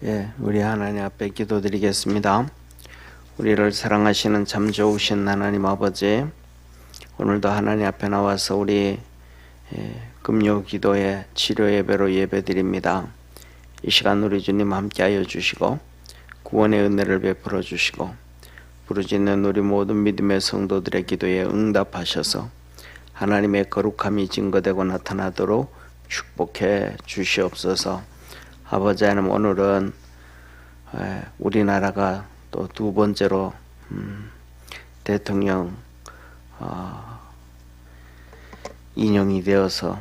우리 하나님 앞에 기도드리겠습니다. 우리를 사랑하시는 참 좋으신 하나님 아버지, 오늘도 하나님 앞에 나와서 우리 금요 기도의 치료 예배로 예배드립니다. 이 시간 우리 주님 함께하여 주시고 구원의 은혜를 베풀어 주시고 부르짖는 우리 모든 믿음의 성도들의 기도에 응답하셔서 하나님의 거룩함이 증거되고 나타나도록 축복해 주시옵소서. 아버지 하나님, 오늘은 우리나라가 또 두 번째로 대통령 인용이 되어서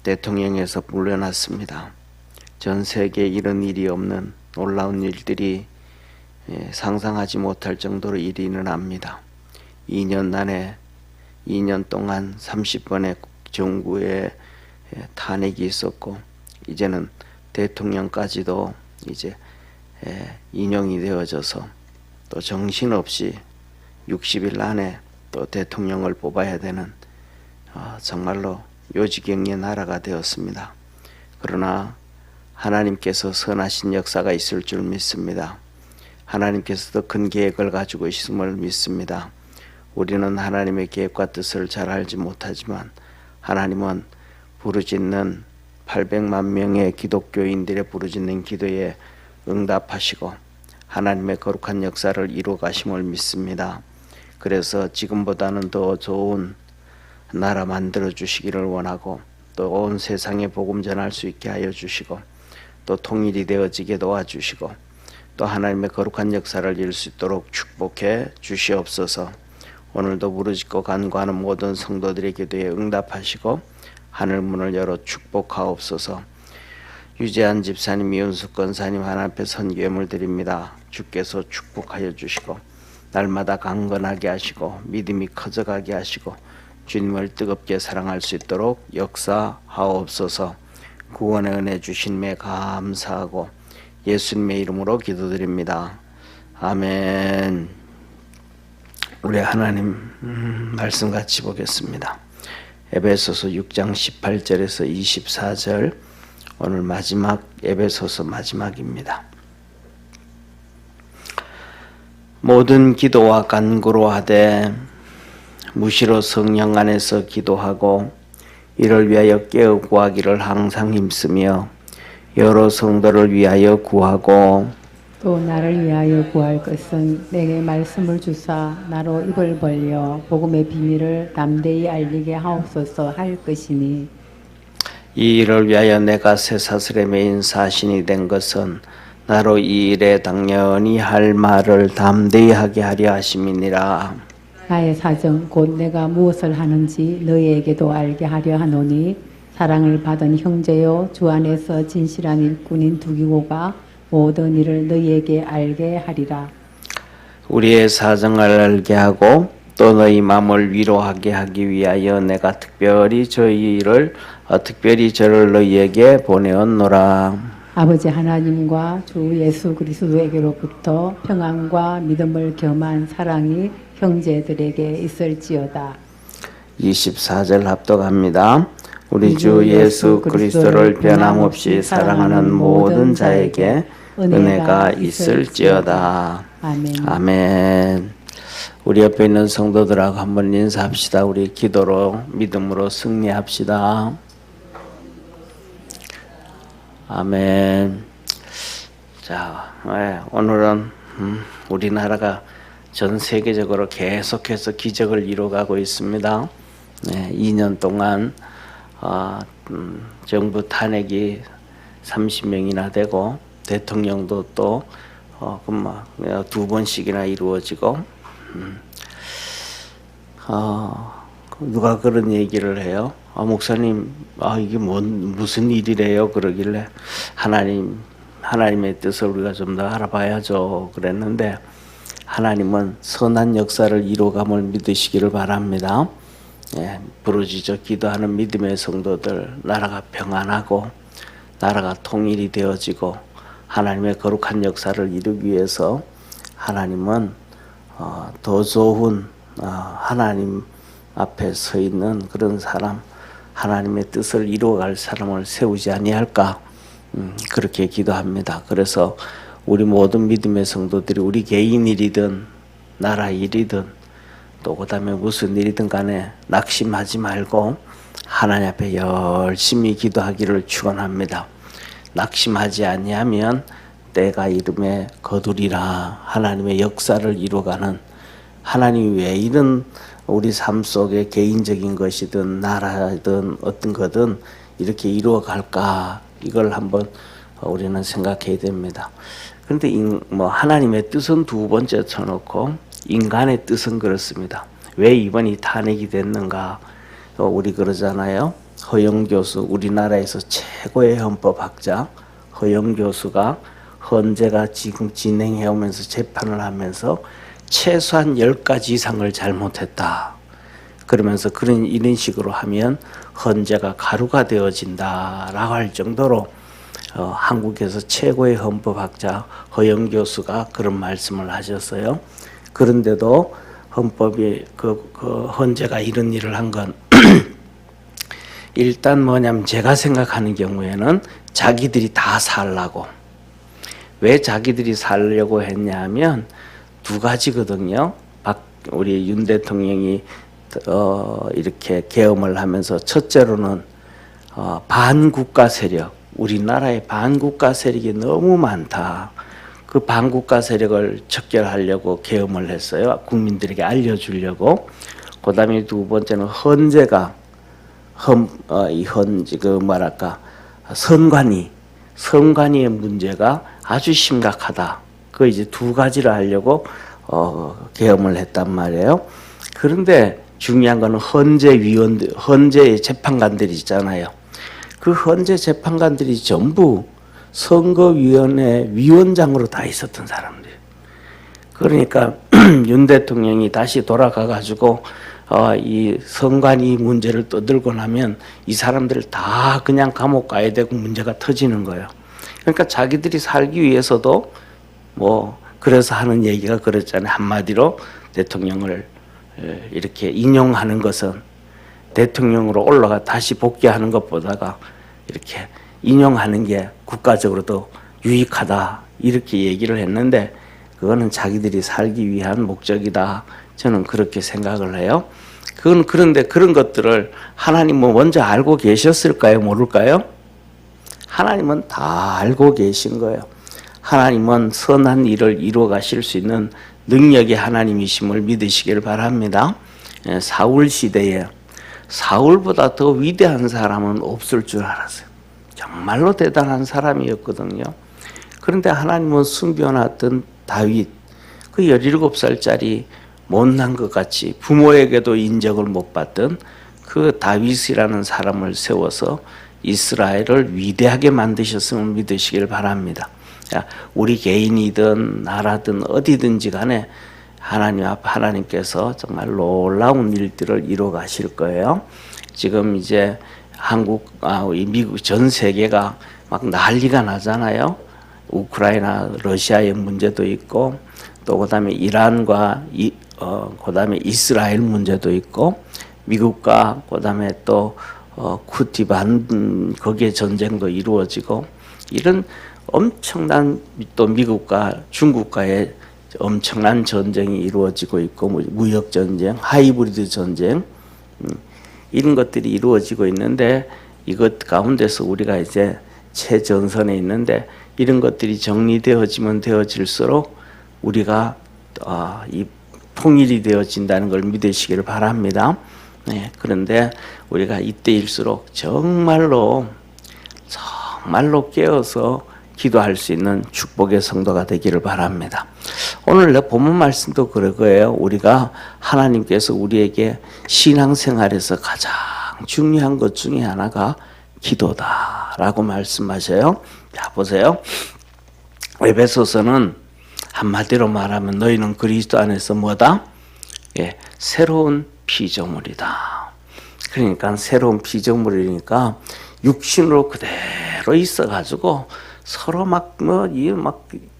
대통령에서 물러났습니다. 전 세계에 이런 일이 없는 놀라운 일들이 상상하지 못할 정도로 일이 일어납니다. 2년 동안 30번의 정부의 탄핵이 있었고, 이제는 대통령까지도 이제 인용이 되어져서 또 정신없이 60일 안에 또 대통령을 뽑아야 되는 정말로 요지경의 나라가 되었습니다. 그러나 하나님께서 선하신 역사가 있을 줄 믿습니다. 하나님께서 더 큰 계획을 가지고 있음을 믿습니다. 우리는 하나님의 계획과 뜻을 잘 알지 못하지만 하나님은 부르짖는 800만 명의 기독교인들의 부르짖는 기도에 응답하시고 하나님의 거룩한 역사를 이루어 가심을 믿습니다. 그래서 지금보다는 더 좋은 나라 만들어 주시기를 원하고, 또 온 세상에 복음 전할 수 있게 하여 주시고, 또 통일이 되어지게 도와주시고, 또 하나님의 거룩한 역사를 이룰 수 있도록 축복해 주시옵소서. 오늘도 부르짖고 간구하는 모든 성도들의 기도에 응답하시고 하늘문을 열어 축복하옵소서. 유재한 집사님, 이은숙 권사님 하나님 앞에 선기회물 드립니다. 주께서 축복하여 주시고 날마다 강건하게 하시고 믿음이 커져가게 하시고 주님을 뜨겁게 사랑할 수 있도록 역사하옵소서. 구원의 은혜 주심에 감사하고 예수님의 이름으로 기도드립니다. 아멘. 우리 하나님 말씀 같이 보겠습니다. 에베소서 6장 18절에서 24절, 오늘 마지막 에베소서 마지막입니다. 모든 기도와 간구로 하되 무시로 성령 안에서 기도하고 이를 위하여 깨어 구하기를 항상 힘쓰며 여러 성도를 위하여 구하고, 또 나를 위하여 구할 것은 내게 말씀을 주사 나로 입을 벌려 복음의 비밀을 담대히 알리게 하옵소서 할 것이니, 이 일을 위하여 내가 쇠사슬에 매인 사신이 된 것은 나로 이 일에 당연히 할 말을 담대히 하게 하려 하심이니라. 나의 사정 곧 내가 무엇을 하는지 너희에게도 알게 하려 하노니, 사랑을 받은 형제요 주 안에서 진실한 일꾼인 두기고가 모든 일을 너희에게 알게 하리라. 우리의 사정을 알게 하고 또 너희 마음을 위로하게 하기 위하여 내가 특별히 저를 너희에게 보내었노라. 아버지 하나님과 주 예수 그리스도에게로부터 평안과 믿음을 겸한 사랑이 형제들에게 있을지어다. 24절 합독합니다. 우리 주 예수 그리스도를 변함없이 사랑하는 모든 자에게 은혜가 있을지어다. 아멘. 아멘. 우리 옆에 있는 성도들하고 한번 인사합시다. 우리 기도로 믿음으로 승리합시다. 아멘. 자, 오늘은 우리나라가 전 세계적으로 계속해서 기적을 이루어가고 있습니다. 2년 동안 정부 탄핵이 30명이나 되고 대통령도 또 두 번씩이나 이루어지고, 누가 그런 얘기를 해요. 목사님, 이게 무슨 일이래요? 그러길래 하나님의 뜻을 우리가 좀 더 알아봐야죠. 그랬는데 하나님은 선한 역사를 이루어감을 믿으시기를 바랍니다. 부르짖어 기도하는 믿음의 성도들, 나라가 평안하고 나라가 통일이 되어지고 하나님의 거룩한 역사를 이루기 위해서 하나님은 더 좋은 하나님 앞에 서 있는 그런 사람, 하나님의 뜻을 이루어갈 사람을 세우지 아니할까, 그렇게 기도합니다. 그래서 우리 모든 믿음의 성도들이 우리 개인 일이든 나라 일이든 또 그다음에 무슨 일이든 간에 낙심하지 말고 하나님 앞에 열심히 기도하기를 축원합니다. 낙심하지 아니하면 때가 이름에 거두리라. 하나님의 역사를 이루어가는, 하나님이 왜 이런 우리 삶 속에 개인적인 것이든 나라든 어떤 거든 이렇게 이루어갈까, 이걸 한번 우리는 생각해야 됩니다. 그런데 하나님의 뜻은 두 번째 쳐놓고 인간의 뜻은 그렇습니다. 왜 이번이 탄핵이 됐는가? 우리 그러잖아요. 허영 교수, 우리나라에서 최고의 헌법학자 허영 교수가 헌재가 지금 진행해 오면서 재판을 하면서 최소한 10가지 이상을 잘못했다. 그러면서 이런 식으로 하면 헌재가 가루가 되어진다라고 할 정도로 한국에서 최고의 헌법학자 허영 교수가 그런 말씀을 하셨어요. 그런데도 헌법이 헌재가 이런 일을 한 건 일단 뭐냐면 제가 생각하는 경우에는 자기들이 다 살라고. 왜 자기들이 살려고 했냐면 두 가지거든요. 우리 윤 대통령이 이렇게 계엄을 하면서 첫째로는 반국가 세력, 우리나라의 반국가 세력이 너무 많다. 그 반국가 세력을 척결하려고 계엄을 했어요. 국민들에게 알려주려고. 그다음에 두 번째는 헌재가 선관위의 문제가 아주 심각하다. 그 이제 두 가지를 하려고 계엄을 했단 말이에요. 그런데 중요한 거는 헌재의 재판관들이 있잖아요. 그 헌재 재판관들이 전부 선거위원회 위원장으로 다 있었던 사람들. 그러니까 윤 대통령이 다시 돌아가 가지고 이 선관위 문제를 떠들고 나면 이 사람들 다 그냥 감옥 가야 되고 문제가 터지는 거예요. 그러니까 자기들이 살기 위해서도 그래서 하는 얘기가 그랬잖아요. 한마디로 대통령을 이렇게 인용하는 것은 대통령으로 올라가 다시 복귀하는 것보다가 이렇게 인용하는 게 국가적으로도 유익하다, 이렇게 얘기를 했는데 그거는 자기들이 살기 위한 목적이다. 저는 그렇게 생각을 해요. 그런데 그런 것들을 하나님은 먼저 알고 계셨을까요? 모를까요? 하나님은 다 알고 계신 거예요. 하나님은 선한 일을 이루어 가실 수 있는 능력의 하나님이심을 믿으시길 바랍니다. 사울 시대에 사울보다 더 위대한 사람은 없을 줄 알았어요. 정말로 대단한 사람이었거든요. 그런데 하나님은 숨겨놨던 다윗, 그 17살짜리 못난 것 같이 부모에게도 인정을 못 받던 그 다윗이라는 사람을 세워서 이스라엘을 위대하게 만드셨음을 믿으시길 바랍니다. 우리 개인이든 나라든 어디든지 간에 하나님 앞 하나님께서 정말 놀라운 일들을 이루어 가실 거예요. 지금 이제 미국 전 세계가 막 난리가 나잖아요. 우크라이나 러시아의 문제도 있고 또 그다음에 이란과 그다음에 이스라엘 문제도 있고 미국과 그다음에 또 쿠티반 거기에 전쟁도 이루어지고 이런 엄청난 또 미국과 중국과의 엄청난 전쟁이 이루어지고 있고 무역 전쟁, 하이브리드 전쟁 이런 것들이 이루어지고 있는데 이것 가운데서 우리가 이제 최전선에 있는데 이런 것들이 정리되어지면 되어질수록 우리가 이 통일이 되어진다는 걸 믿으시기를 바랍니다. 네, 그런데 우리가 이때일수록 정말로 깨어서 기도할 수 있는 축복의 성도가 되기를 바랍니다. 오늘 내 본문 말씀도 그럴 거예요. 우리가 하나님께서 우리에게 신앙생활에서 가장 중요한 것 중에 하나가 기도다라고 말씀하셔요. 자, 보세요. 에베소서는 한마디로 말하면 너희는 그리스도 안에서 뭐다? 새로운 피조물이다. 그러니까 새로운 피조물이니까 육신으로 그대로 있어가지고 서로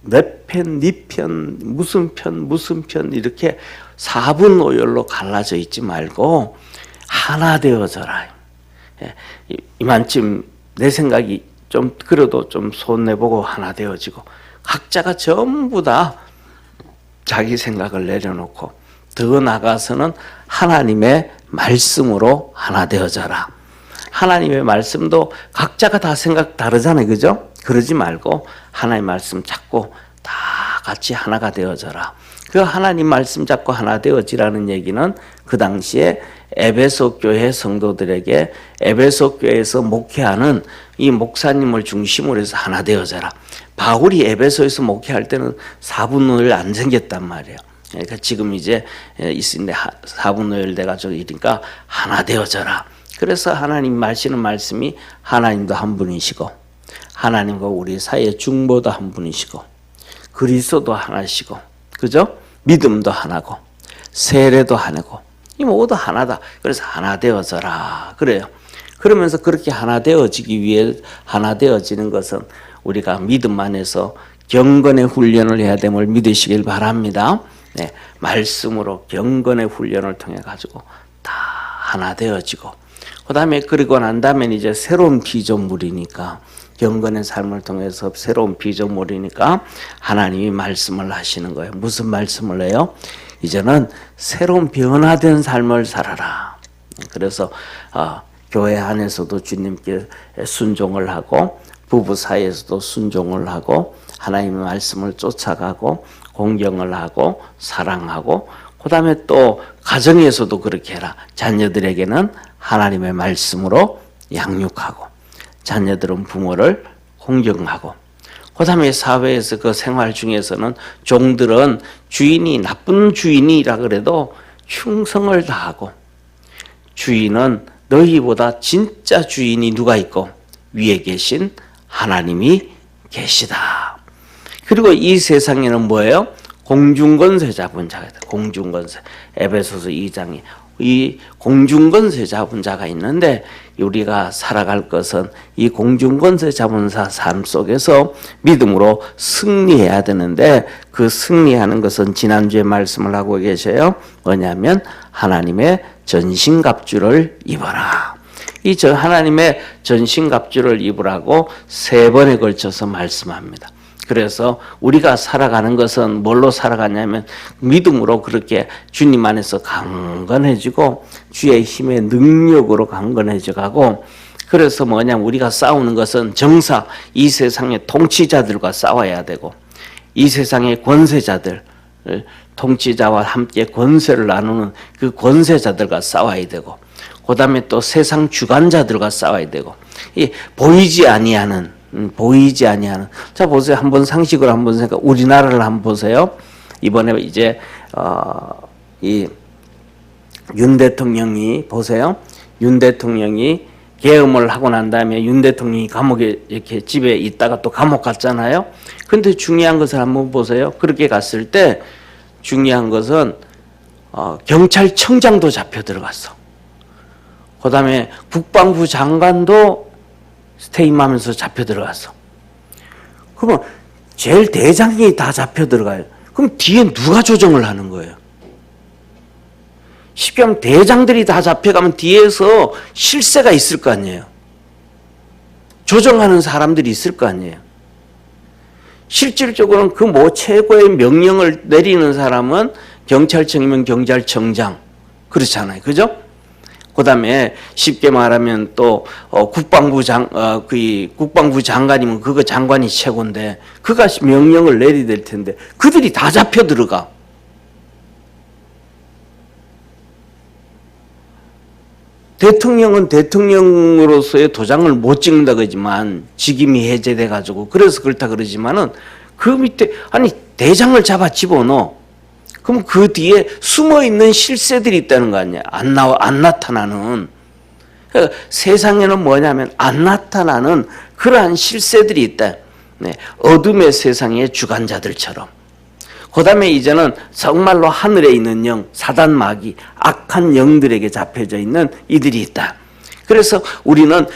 내 편, 네 편, 무슨 편 이렇게 4분 오열로 갈라져 있지 말고 하나 되어져라. 이만쯤 내 생각이 좀 그래도 좀 손내보고 하나 되어지고 각자가 전부 다 자기 생각을 내려놓고 더 나아가서는 하나님의 말씀으로 하나 되어져라. 하나님의 말씀도 각자가 다 생각 다르잖아요. 그죠? 그러지 말고 하나님의 말씀 잡고 다 같이 하나가 되어져라. 그 하나님 말씀 잡고 하나 되어지라는 얘기는 그 당시에 에베소 교회 성도들에게 에베소 교회에서 목회하는 이 목사님을 중심으로 해서 하나 되어져라. 바울이 에베소에서 목회할 때는 4분의 1 안 생겼단 말이에요. 그러니까 지금 이제 있는데 4분의 1 돼가지고 이러니까 하나 되어져라. 그래서 하나님 말씀은 말씀이 하나님도 한 분이시고 하나님과 우리 사이의 중보도 한 분이시고 그리스도도 하나시고 그죠? 믿음도 하나고 세례도 하나고 이 모두 하나다. 그래서 하나 되어져라 그래요. 그러면서 그렇게 하나 되어지기 위해 하나 되어지는 것은 우리가 믿음 안에서 경건의 훈련을 해야 됨을 믿으시길 바랍니다. 네, 말씀으로 경건의 훈련을 통해 가지고 다 하나 되어지고 그 다음에 그리고 난 다음에 이제 새로운 피조물이니까 경건의 삶을 통해서 새로운 피조물이니까 하나님이 말씀을 하시는 거예요. 무슨 말씀을 해요? 이제는 새로운 변화된 삶을 살아라. 그래서 교회 안에서도 주님께 순종을 하고 부부 사이에서도 순종을 하고 하나님의 말씀을 쫓아가고 공경을 하고 사랑하고 그 다음에 또 가정에서도 그렇게 해라. 자녀들에게는 하나님의 말씀으로 양육하고 자녀들은 부모를 공경하고 그 다음에 사회에서 그 생활 중에서는 종들은 주인이 나쁜 주인이라 그래도 충성을 다하고 주인은 너희보다 진짜 주인이 누가 있고 위에 계신 하나님이 계시다. 그리고 이 세상에는 뭐예요? 공중권세 잡은 자가 있다. 공중권세. 에베소서 2장에 이 공중권세 잡은 자가 있는데 우리가 살아갈 것은 이 공중권세 잡은 자 삶 속에서 믿음으로 승리해야 되는데 그 승리하는 것은 지난주에 말씀을 하고 계셔요. 뭐냐면 하나님의 전신갑주를 입어라. 이 하나님의 전신갑주를 입으라고 3번에 걸쳐서 말씀합니다. 그래서 우리가 살아가는 것은 뭘로 살아가냐면 믿음으로 그렇게 주님 안에서 강건해지고 주의 힘의 능력으로 강건해져 가고 그래서 뭐냐면 우리가 싸우는 것은 정사 이 세상의 통치자들과 싸워야 되고 이 세상의 권세자들 통치자와 함께 권세를 나누는 그 권세자들과 싸워야 되고 그 다음에 또 세상 주관자들과 싸워야 되고 이 보이지 아니하는 자 보세요. 한번 상식으로 한번 생각. 우리나라를 한번 보세요. 이번에 이제 이 윤 대통령이 보세요. 윤 대통령이 계엄을 하고 난 다음에 윤 대통령이 감옥에 이렇게 집에 있다가 또 감옥 갔잖아요. 근데 중요한 것을 한번 보세요. 그렇게 갔을 때 중요한 것은 경찰청장도 잡혀 들어갔어. 그 다음에 국방부 장관도 스테임하면서 잡혀 들어갔어. 그러면 제일 대장이 다 잡혀 들어가요. 그럼 뒤에 누가 조정을 하는 거예요? 쉽게 하면 대장들이 다 잡혀가면 뒤에서 실세가 있을 거 아니에요. 조정하는 사람들이 있을 거 아니에요. 실질적으로는 그 뭐 최고의 명령을 내리는 사람은 경찰청이면 경찰청장 그렇잖아요. 그죠? 그 다음에 쉽게 말하면 또 국방부 장관이면 그거 장관이 최고인데 그가 명령을 내려야 될 텐데 그들이 다 잡혀 들어가. 대통령은 대통령으로서의 도장을 못 찍는다 그러지만 직임이 해제돼 가지고 그래서 그렇다 그러지만은 그 밑에 아니 대장을 잡아 집어넣어. 그럼 그 뒤에 숨어 있는 실세들이 있다는 거 아니야? 안 나타나는. 그러니까 세상에는 뭐냐면 안 나타나는 그러한 실세들이 있다. 네, 어둠의 세상의 주관자들처럼. 그 다음에 이제는 정말로 하늘에 있는 영, 사단 마귀, 악한 영들에게 잡혀져 있는 이들이 있다. 그래서 우리는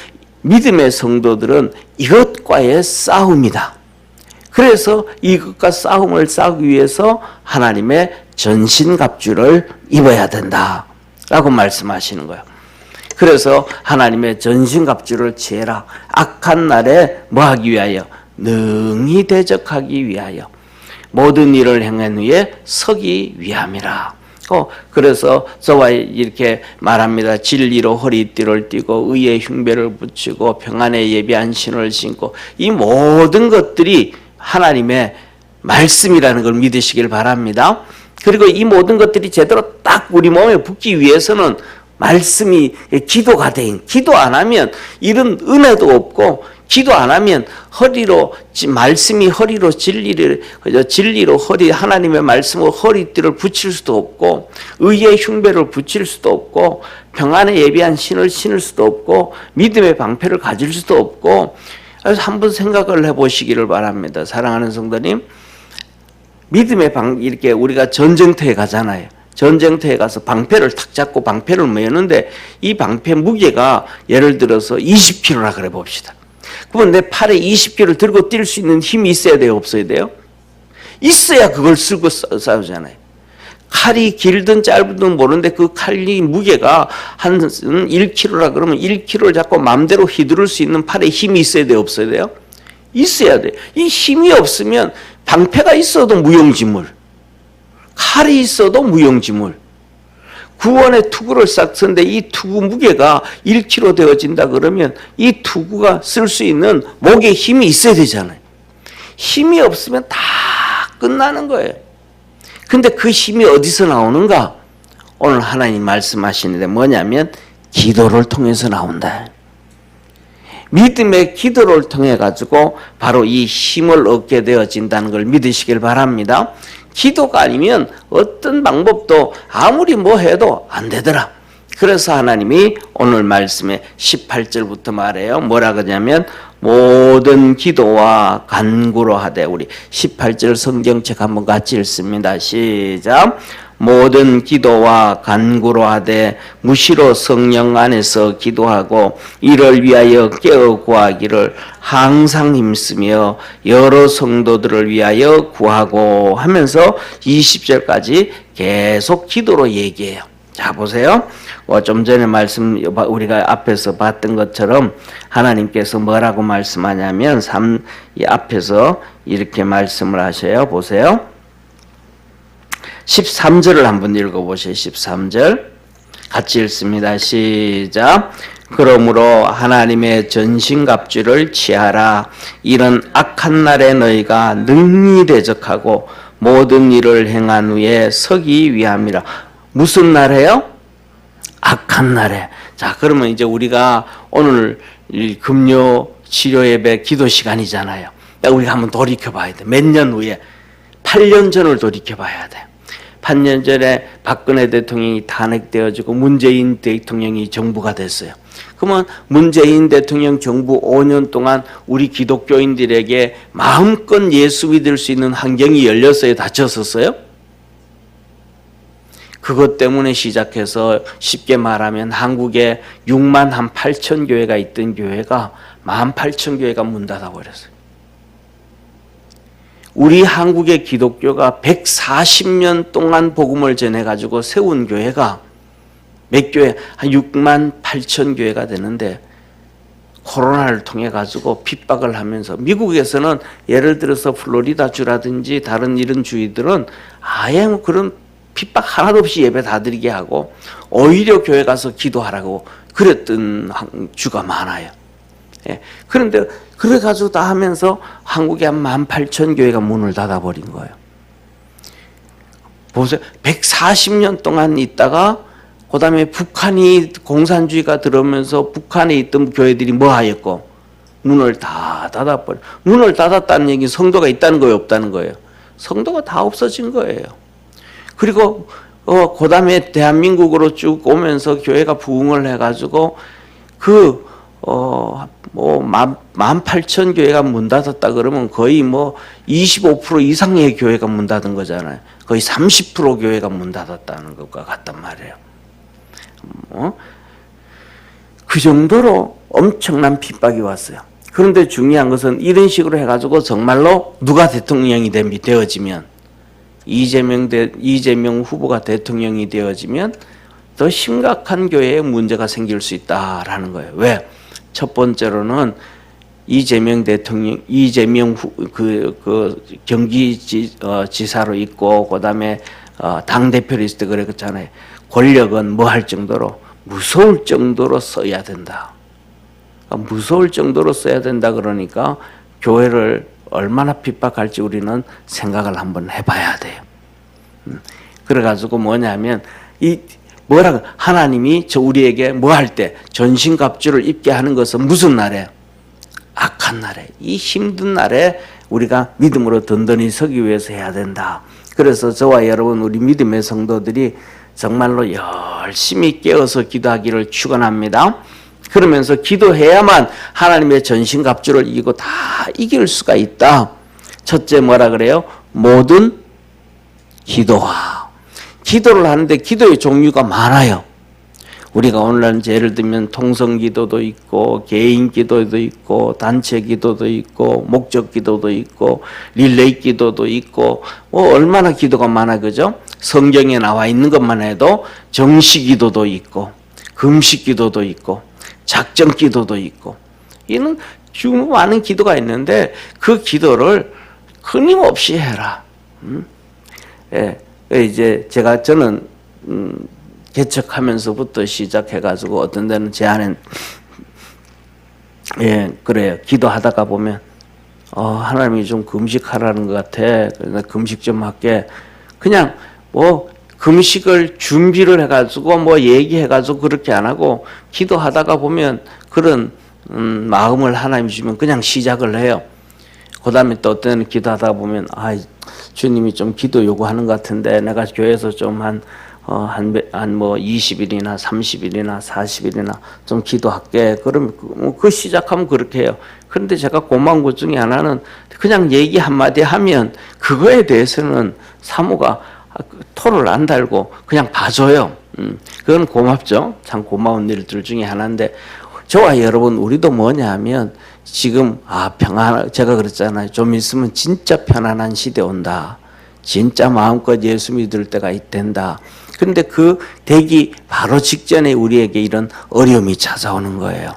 믿음의 성도들은 이것과의 싸움이다. 그래서 이것과 싸움을 싸우기 위해서 하나님의 전신갑주를 입어야 된다라고 말씀하시는 거예요. 그래서 하나님의 전신갑주를 취해라. 악한 날에 뭐하기 위하여? 능히 대적하기 위하여. 모든 일을 행한 후에 서기 위함이라. 그래서 저와 이렇게 말합니다. 진리로 허리띠를 띠고 의의 흉배를 붙이고 평안에 예비한 신을 신고, 이 모든 것들이 하나님의 말씀이라는 걸 믿으시길 바랍니다. 그리고 이 모든 것들이 제대로 딱 우리 몸에 붙기 위해서는 말씀이 기도가 돼. 기도 안 하면 이런 은혜도 없고, 기도 안 하면 말씀이 허리로 진리로 하나님의 말씀으로 허리띠를 붙일 수도 없고, 의의 흉배를 붙일 수도 없고, 평안에 예비한 신을 신을 수도 없고, 믿음의 방패를 가질 수도 없고. 그래서 한번 생각을 해보시기를 바랍니다. 사랑하는 성도님, 믿음의 이렇게 우리가 전쟁터에 가잖아요. 전쟁터에 가서 방패를 탁 잡고 방패를 메는데, 이 방패 무게가 예를 들어서 20kg라 그래 봅시다. 그러면 내 팔에 20kg를 들고 뛸 수 있는 힘이 있어야 돼요, 없어야 돼요? 있어야 그걸 쓰고 싸우잖아요. 칼이 길든 짧든 모르는데 그 칼이 무게가 한 1kg라 그러면 1kg를 잡고 마음대로 휘두를 수 있는 팔에 힘이 있어야 돼요, 없어야 돼요? 있어야 돼요. 이 힘이 없으면 방패가 있어도 무용지물, 칼이 있어도 무용지물. 구원의 투구를 싹 쓰는데 이 투구 무게가 1kg 되어진다 그러면 이 투구가 쓸 수 있는 목에 힘이 있어야 되잖아요. 힘이 없으면 다 끝나는 거예요. 근데 그 힘이 어디서 나오는가? 오늘 하나님 말씀하시는데 뭐냐면 기도를 통해서 나온다. 믿음의 기도를 통해 가지고 바로 이 힘을 얻게 되어진다는 걸 믿으시길 바랍니다. 기도가 아니면 어떤 방법도 아무리 뭐 해도 안 되더라. 그래서 하나님이 오늘 말씀에 18절부터 말해요. 뭐라 그러냐면 모든 기도와 간구로 하되, 우리 18절 성경책 한번 같이 읽습니다. 시작. 모든 기도와 간구로 하되 무시로 성령 안에서 기도하고 이를 위하여 깨어 구하기를 항상 힘쓰며 여러 성도들을 위하여 구하고 하면서 20절까지 계속 기도로 얘기해요. 자, 보세요. 좀 전에 우리가 앞에서 봤던 것처럼 하나님께서 뭐라고 말씀하냐면 이 앞에서 이렇게 말씀을 하셔요. 보세요. 13절을 한번 읽어보세요. 13절 같이 읽습니다. 시작. 그러므로 하나님의 전신갑주를 취하라. 이런 악한 날에 너희가 능히 대적하고 모든 일을 행한 후에 서기 위함이라. 무슨 날에요? 악한 날에. 자, 그러면 이제 우리가 오늘 금요 치료 예배 기도 시간이잖아요. 우리가 한번 돌이켜 봐야 돼. 몇 년 후에 8년 전을 돌이켜 봐야 돼. 8년 전에 박근혜 대통령이 탄핵되어지고 문재인 대통령이 정부가 됐어요. 그러면 문재인 대통령 정부 5년 동안 우리 기독교인들에게 마음껏 예수 믿을 수 있는 환경이 열렸어요? 닫혔었어요? 그것 때문에 시작해서 쉽게 말하면 한국에 6만 한 8천 교회가 있던 교회가 18,000교회가 문 닫아버렸어요. 우리 한국의 기독교가 140년 동안 복음을 전해가지고 세운 교회가 몇 교회? 한 6만 8천 교회가 되는데 코로나를 통해 가지고 핍박을 하면서 미국에서는 예를 들어서 플로리다 주라든지 다른 이런 주들은 아예 그런 핍박 하나도 없이 예배 다 드리게 하고 오히려 교회 가서 기도하라고 그랬던 주가 많아요. 예. 그런데 그래가지고 다 하면서 한국에 한 18,000교회가 문을 닫아버린 거예요. 보세요. 140년 동안 있다가 그 다음에 북한이 공산주의가 들어오면서 북한에 있던 교회들이 뭐 하였고 문을 다 닫아버려. 문을 닫았다는 얘기는 성도가 있다는 거예요, 없다는 거예요? 성도가 다 없어진 거예요. 그리고 그 다음에 대한민국으로 쭉 오면서 교회가 부흥을 해가지고 18,000교회가 문 닫았다 그러면 거의 25% 이상의 교회가 문 닫은 거잖아요. 거의 30% 교회가 문 닫았다는 것과 같단 말이에요. 그 정도로 엄청난 핍박이 왔어요. 그런데 중요한 것은 이런 식으로 해가지고 정말로 누가 대통령이 되어지면 이재명 후보가 대통령이 되어지면 더 심각한 교회에 문제가 생길 수 있다라는 거예요. 왜? 첫 번째로는 이재명 대통령, 이재명 경기지사로 있고, 그 다음에 당 대표 리스트 그랬잖아요. 권력은 뭐 할 정도로 무서울 정도로 써야 된다. 무서울 정도로 써야 된다 그러니까 교회를 얼마나 핍박할지 우리는 생각을 한번 해봐야 돼요. 그래가지고 뭐냐면 하나님이 우리에게 뭐 할 때 전신갑주를 입게 하는 것은 무슨 날에? 악한 날에, 이 힘든 날에 우리가 믿음으로 든든히 서기 위해서 해야 된다. 그래서 저와 여러분 우리 믿음의 성도들이 정말로 열심히 깨어서 기도하기를 축원합니다. 그러면서 기도해야만 하나님의 전신갑주를 이기고 다 이길 수가 있다. 첫째 뭐라 그래요? 모든 기도와. 기도를 하는데 기도의 종류가 많아요. 우리가 오늘날 예를 들면 통성기도도 있고 개인 기도도 있고 단체 기도도 있고 목적 기도도 있고 릴레이 기도도 있고 뭐 얼마나 기도가 많아, 그죠? 성경에 나와 있는 것만 해도 정시 기도도 있고 금식 기도도 있고 작정 기도도 있고 이는 많은 기도가 있는데 그 기도를 끊임없이 해라. 예, 이제 저는 개척하면서부터 시작해가지고 어떤 데는 제 안에 그래요. 기도하다가 보면 하나님이 좀 금식하라는 것 같아. 그래서 금식 좀 할게. 그냥 뭐 금식을 준비를 해가지고 뭐 얘기해가지고 그렇게 안 하고 기도하다가 보면 그런 마음을 하나님이 주면 그냥 시작을 해요. 그 다음에 또 어떤 때는 기도하다 보면 주님이 좀 기도 요구하는 것 같은데 내가 교회에서 좀 한 20일이나 30일이나 40일이나 좀 기도할게. 그러면 그 시작하면 그렇게 해요. 그런데 제가 고마운 것 중에 하나는 그냥 얘기 한마디 하면 그거에 대해서는 사모가 토를 안 달고 그냥 봐줘요. 그건 고맙죠. 참 고마운 일들 중에 하나인데 저와 여러분 우리도 뭐냐 하면 지금 제가 그랬잖아요. 좀 있으면 진짜 편안한 시대 온다. 진짜 마음껏 예수 믿을 때가 있단다. 그런데 그 되기 바로 직전에 우리에게 이런 어려움이 찾아오는 거예요.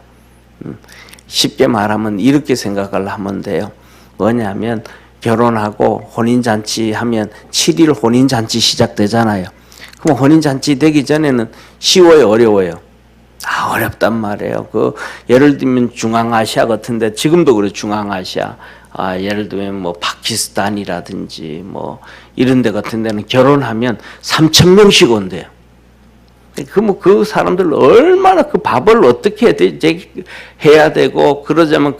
쉽게 말하면 이렇게 생각을 하면 돼요. 뭐냐면 결혼하고 혼인잔치 하면 7일 혼인잔치 시작되잖아요. 그럼 혼인잔치 되기 전에는 쉬워요, 어려워요? 어렵단 말이에요. 예를 들면 중앙아시아 같은데 지금도 그래. 중앙아시아 예를 들면 뭐 파키스탄이라든지 뭐 이런 데 같은 데는 결혼하면 3,000명씩 온대요. 그 사람들 얼마나 그 밥을 어떻게 해야 되고 그러자면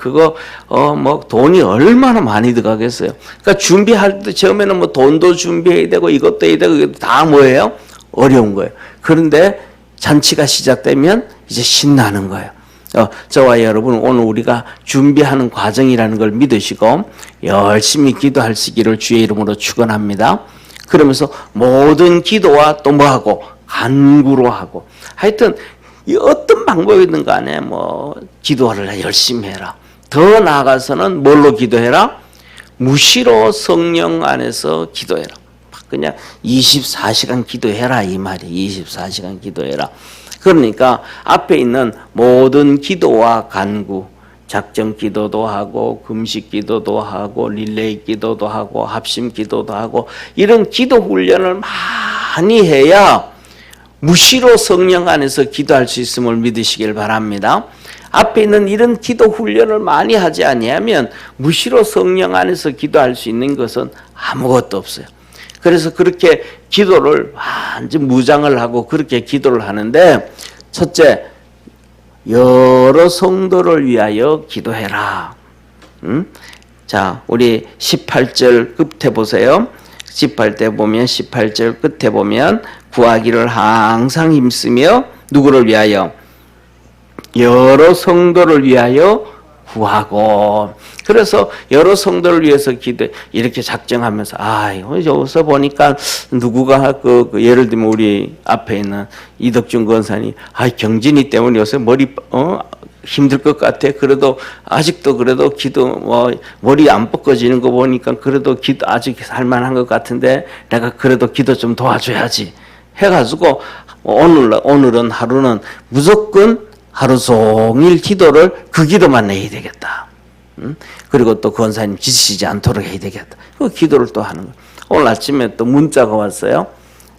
뭐 돈이 얼마나 많이 들어가겠어요. 그러니까 준비할 때 처음에는 뭐 돈도 준비해야 되고 이것도 해야 되고 다 뭐예요? 어려운 거예요. 그런데 잔치가 시작되면 이제 신나는 거예요. 저와 여러분 오늘 우리가 준비하는 과정이라는 걸 믿으시고 열심히 기도하시기를 주의 이름으로 축원합니다. 그러면서 모든 기도와 또 뭐하고 간구로 하고 하여튼 어떤 방법이든 간에 뭐 기도를 열심히 해라. 더 나아가서는 뭘로 기도해라? 무시로 성령 안에서 기도해라. 그냥 24시간 기도해라 이 말이. 24시간 기도해라. 그러니까 앞에 있는 모든 기도와 간구, 작정 기도도 하고 금식 기도도 하고 릴레이 기도도 하고 합심 기도도 하고 이런 기도 훈련을 많이 해야 무시로 성령 안에서 기도할 수 있음을 믿으시길 바랍니다. 앞에 있는 이런 기도 훈련을 많이 하지 아니하면 무시로 성령 안에서 기도할 수 있는 것은 아무것도 없어요. 그래서 그렇게 기도를 완전 무장을 하고 그렇게 기도를 하는데 첫째, 여러 성도를 위하여 기도해라. 자, 우리 18절 끝에 보세요. 18절 끝에 보면 구하기를 항상 힘쓰며 누구를 위하여? 여러 성도를 위하여 구하고. 그래서 여러 성도를 위해서 기도 이렇게 작정하면서 여기서 보니까 누구가 예를 들면 우리 앞에 있는 이덕준 권사님 경진이 때문에 요새 머리 힘들 것 같아. 그래도 아직도 그래도 기도 머리 안 뻗어지는 거 보니까 그래도 기도 아직 살만한 것 같은데 내가 그래도 기도 좀 도와줘야지 해가지고 오늘은 하루는 무조건 하루 종일 기도를 그 기도만 해야 되겠다. 그리고 또 권사님 지치지 않도록 해야 되겠다. 그 기도를 또 하는 거예요. 오늘 아침에 또 문자가 왔어요.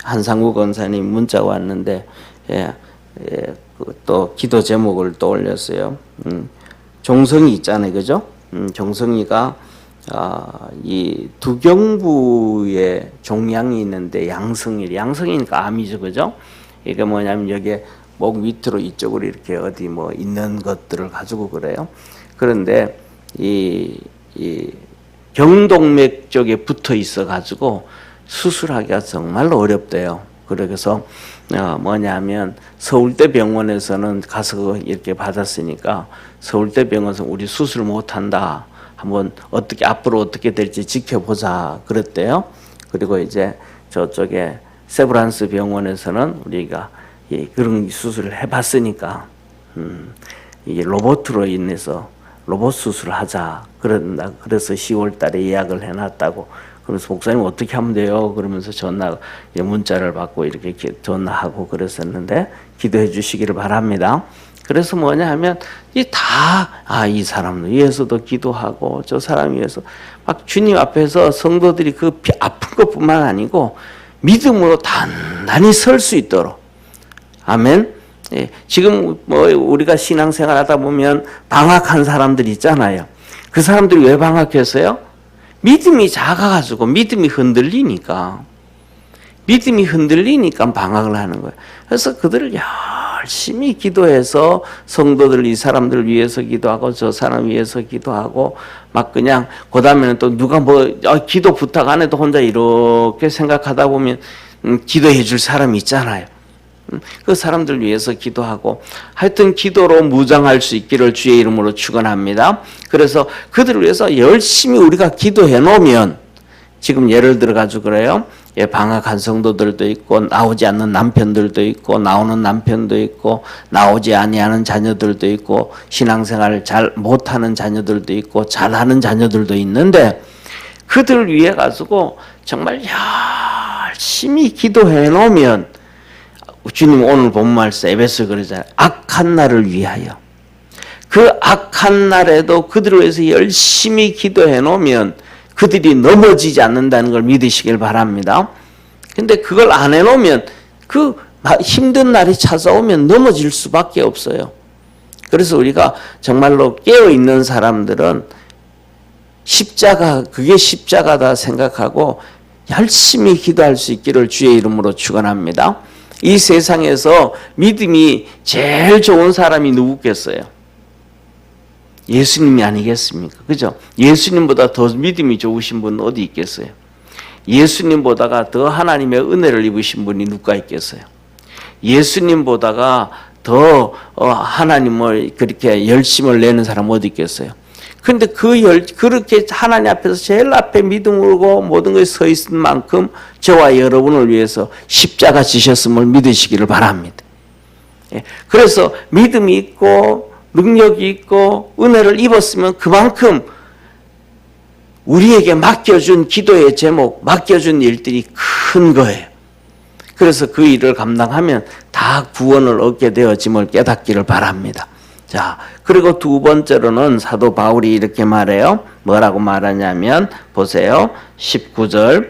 한상구 권사님 문자가 왔는데 또 기도 제목을 또 올렸어요. 종성이 있잖아요, 그죠? 종성이가 이 두경부에 종양이 있는데 양성이니까 암이죠, 그죠? 이게 뭐냐면 여기에 목 밑으로 이쪽으로 이렇게 어디 뭐 있는 것들을 가지고 그래요. 그런데 이 경동맥 쪽에 붙어 있어 가지고 수술하기가 정말로 어렵대요. 그래서 뭐냐면 서울대 병원에서는 가서 이렇게 받았으니까 서울대 병원에서 우리 수술 못 한다. 한번 앞으로 어떻게 될지 지켜보자 그랬대요. 그리고 이제 저쪽에 세브란스 병원에서는 우리가 그런 수술을 해봤으니까 이게 로봇으로 인해서 로봇 수술을 하자 그런다. 그래서 10월 달에 예약을 해놨다고. 그래서 목사님 어떻게 하면 돼요? 그러면서 문자를 받고 이렇게 전화하고 그랬었는데 기도해 주시기를 바랍니다. 그래서 뭐냐 하면 이 사람 위해서도 기도하고 저 사람 위해서 막 주님 앞에서 성도들이 그 아픈 것뿐만 아니고 믿음으로 단단히 설 수 있도록. 아멘. 예, 지금 뭐 우리가 신앙생활 하다 보면 방학한 사람들 있잖아요. 그 사람들이 왜 방학했어요? 믿음이 작아가지고 믿음이 흔들리니까 방학을 하는 거예요. 그래서 그들을 열심히 기도해서 성도들 이 사람들 위해서 기도하고 저 사람 위해서 기도하고 막 그냥 그 다음에는 또 누가 기도 부탁 안 해도 혼자 이렇게 생각하다 보면 기도해 줄 사람이 있잖아요. 그 사람들 위해서 기도하고 하여튼 기도로 무장할 수 있기를 주의 이름으로 축원합니다. 그래서 그들을 위해서 열심히 우리가 기도해 놓으면 지금 예를 들어 가지고 그래요. 방학한 성도들도 있고 나오지 않는 남편들도 있고 나오는 남편도 있고 나오지 아니하는 자녀들도 있고 신앙생활을 잘 못하는 자녀들도 있고 잘하는 자녀들도 있는데 그들을 위해 가지고 정말 열심히 기도해 놓으면 주님 오늘 본 말씀 에베소 그러잖아요. 악한 날을 위하여. 그 악한 날에도 그들을 위해서 열심히 기도해 놓으면 그들이 넘어지지 않는다는 걸 믿으시길 바랍니다. 근데 그걸 안 해 놓으면 그 힘든 날이 찾아오면 넘어질 수밖에 없어요. 그래서 우리가 정말로 깨어 있는 사람들은 그게 십자가다 생각하고 열심히 기도할 수 있기를 주의 이름으로 축원합니다. 이 세상에서 믿음이 제일 좋은 사람이 누구겠어요? 예수님이 아니겠습니까? 그죠? 예수님보다 더 믿음이 좋으신 분은 어디 있겠어요? 예수님보다가 더 하나님의 은혜를 입으신 분이 누가 있겠어요? 예수님보다가 더 하나님을 그렇게 열심을 내는 사람 어디 있겠어요? 근데 그렇게 하나님 앞에서 제일 앞에 믿음으로 모든 것이 서 있을 만큼 저와 여러분을 위해서 십자가 지셨음을 믿으시기를 바랍니다. 그래서 믿음이 있고 능력이 있고 은혜를 입었으면 그만큼 우리에게 맡겨준 기도의 제목, 맡겨준 일들이 큰 거예요. 그래서 그 일을 감당하면 다 구원을 얻게 되어짐을 깨닫기를 바랍니다. 자, 그리고 두 번째로는 사도 바울이 이렇게 말해요. 뭐라고 말하냐면 보세요. 19절,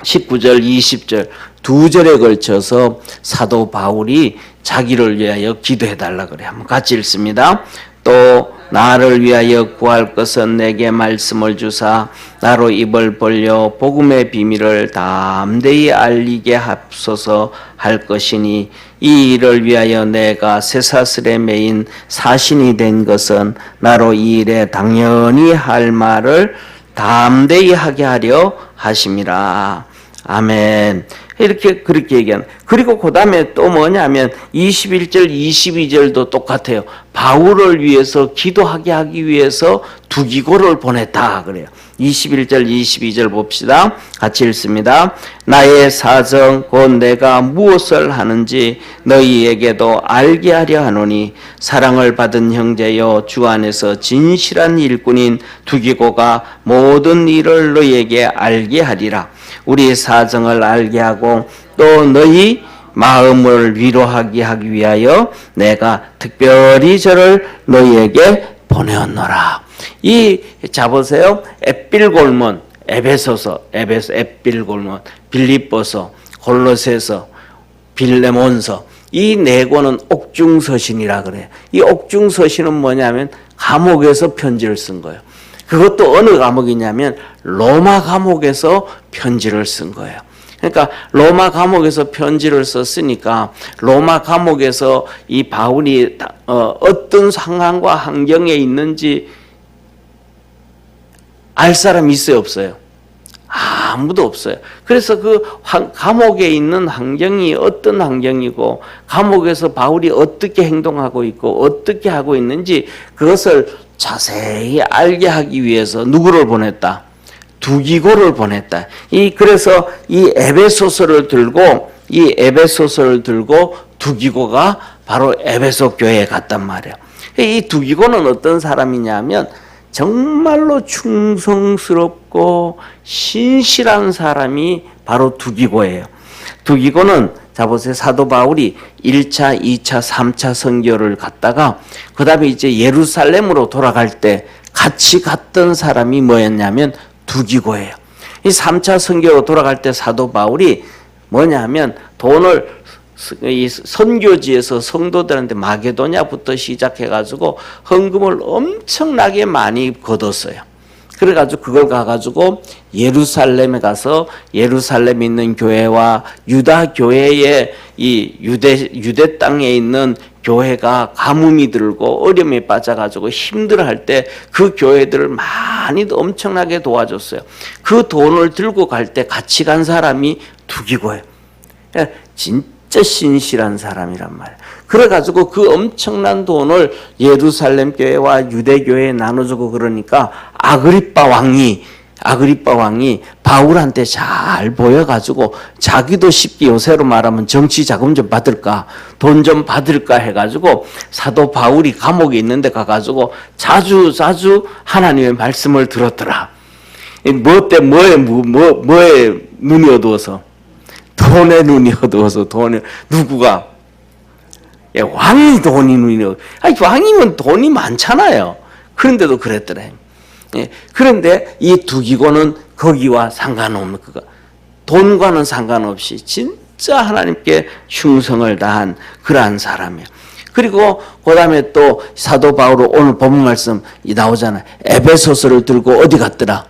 20절 두 절에 걸쳐서 사도 바울이 자기를 위하여 기도해 달라 그래요. 한번 같이 읽습니다. 또 나를 위하여 구할 것은 내게 말씀을 주사 나로 입을 벌려 복음의 비밀을 담대히 알리게 합소서 할 것이니 이 일을 위하여 내가 쇠사슬에 매인 사신이 된 것은 나로 이 일에 당연히 할 말을 담대히 하게 하려 하심이라. 아멘. 그렇게 얘기하는. 그리고 그 다음에 또 뭐냐면 21절, 22절도 똑같아요. 바울을 위해서 기도하게 하기 위해서 두기고를 보냈다. 그래요. 21절, 22절 봅시다. 같이 읽습니다. 나의 사정, 곧 내가 무엇을 하는지 너희에게도 알게 하려 하노니 사랑을 받은 형제여 주 안에서 진실한 일꾼인 두기고가 모든 일을 너희에게 알게 하리라. 우리 사정을 알게 하고 또 너희 마음을 위로하기 위하여 내가 특별히 저를 너희에게 보내었노라. 이 자보세요. 앳빌골몬, 에베소서, 앳빌골몬, 빌립보서, 골로새서, 빌레몬서, 이 네 권은 옥중서신이라 그래요. 이 옥중서신은 뭐냐면 감옥에서 편지를 쓴 거예요. 그것도 어느 감옥이냐면 로마 감옥에서 편지를 쓴 거예요. 그러니까 로마 감옥에서 편지를 썼으니까 로마 감옥에서 이 바울이 어떤 상황과 환경에 있는지 알 사람이 있어요, 없어요? 아무도 없어요. 그래서 그 감옥에 있는 환경이 어떤 환경이고 감옥에서 바울이 어떻게 행동하고 있고 어떻게 하고 있는지 그것을 자세히 알게 하기 위해서 누구를 보냈다? 두기고를 보냈다. 그래서 이 에베소서를 들고 두기고가 바로 에베소 교회에 갔단 말이에요. 이 두기고는 어떤 사람이냐면 정말로 충성스럽고 신실한 사람이 바로 두기고예요. 두기고는 자 보세요. 사도 바울이 1차, 2차, 3차 선교를 갔다가 그 다음에 이제 예루살렘으로 돌아갈 때 같이 갔던 사람이 뭐였냐면 두기고예요. 이 3차 선교로 돌아갈 때 사도 바울이 뭐냐면 돈을 이 선교지에서 성도들한테 마게도냐부터 시작해가지고 헌금을 엄청나게 많이 거뒀어요. 그래가지고 그걸 가가지고 예루살렘에 가서 예루살렘에 있는 교회와 유다 교회의 이 유대 땅에 있는 교회가 가뭄이 들고 어려움에 빠져가지고 힘들어할 때 그 교회들을 많이 엄청나게 도와줬어요. 그 돈을 들고 갈 때 같이 간 사람이 두기고예요. 진짜 신실한 사람이란 말이에요. 그래가지고 그 엄청난 돈을 예루살렘 교회와 유대 교회에 나눠주고 그러니까 아그리빠 왕이 바울한테 잘 보여가지고 자기도 쉽게 요새로 말하면 정치 자금 좀 받을까, 돈 좀 받을까 해가지고 사도 바울이 감옥에 있는데 가가지고 자주 하나님의 말씀을 들었더라. 뭐에 눈이 어두워서? 돈에 눈이 어두워서 누구가? 왕이 돈이 눈이 어두워. 왕이면 돈이 많잖아요. 그런데도 그랬더래. 그런데 이 두기고는 거기와 상관없는 그거 돈과는 상관없이 진짜 하나님께 충성을 다한 그러한 사람이에요. 그리고 그 다음에 또 사도 바울은 오늘 본문 말씀 나오잖아요. 에베소서를 들고 어디 갔더라?